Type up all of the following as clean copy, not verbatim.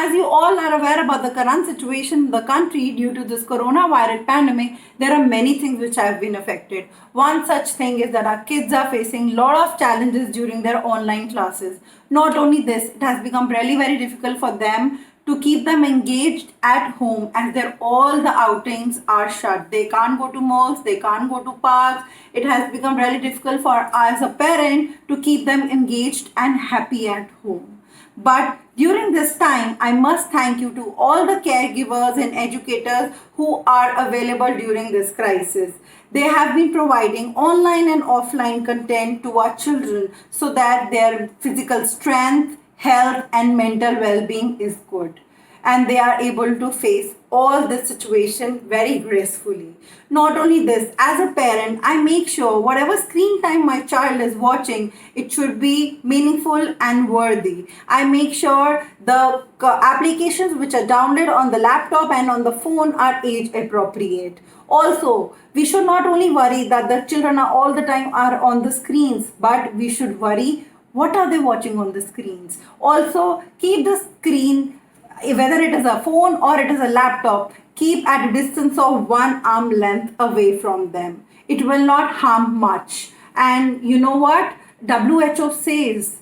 as you all are aware about the current situation in the country due to this coronavirus pandemic, there are many things which have been affected. One such thing is that our kids are facing a lot of challenges during their online classes. Not only this, it has become really very difficult for them to keep them engaged at home as their all the outings are shut. They can't go to malls, they can't go to parks. It has become really difficult for us as a parent to keep them engaged and happy at home. But during this time, I must thank you to all the caregivers and educators who are available during this crisis. They have been providing online and offline content to our children so that their physical strength, health and mental well-being is good, and they are able to face all this situation very gracefully. Not only this, as a parent, I make sure whatever screen time my child is watching, it should be meaningful and worthy. I make sure the applications which are downloaded on the laptop and on the phone are age appropriate. Also, we should not only worry that the children are all the time are on the screens, but we should worry what are they watching on the screens. Also, keep the screen, whether it is a phone or it is a laptop, keep at a distance of 1 arm length away from them. It will not harm much. And you know what? WHO says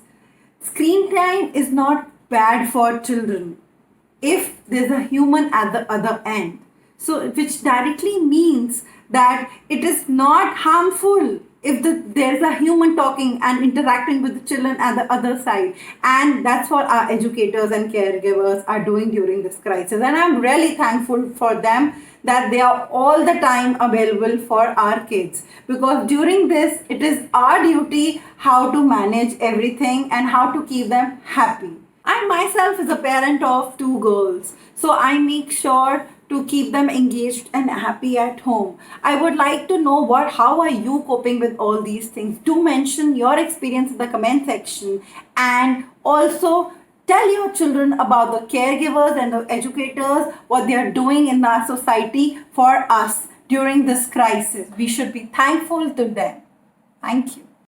screen time is not bad for children if there's a human at the other end. So, which directly means that it is not harmful if there's a human talking and interacting with the children at the other side. And that's what our educators and caregivers are doing during this crisis. And I'm really thankful for them that they are all the time available for our kids. Because during this, it is our duty how to manage everything and how to keep them happy. I myself is a parent of 2 girls. So I make sure to keep them engaged and happy at home. I would like to know how are you coping with all these things? Do mention your experience in the comment section, and also tell your children about the caregivers and the educators, what they are doing in our society for us during this crisis. We should be thankful to them. Thank you.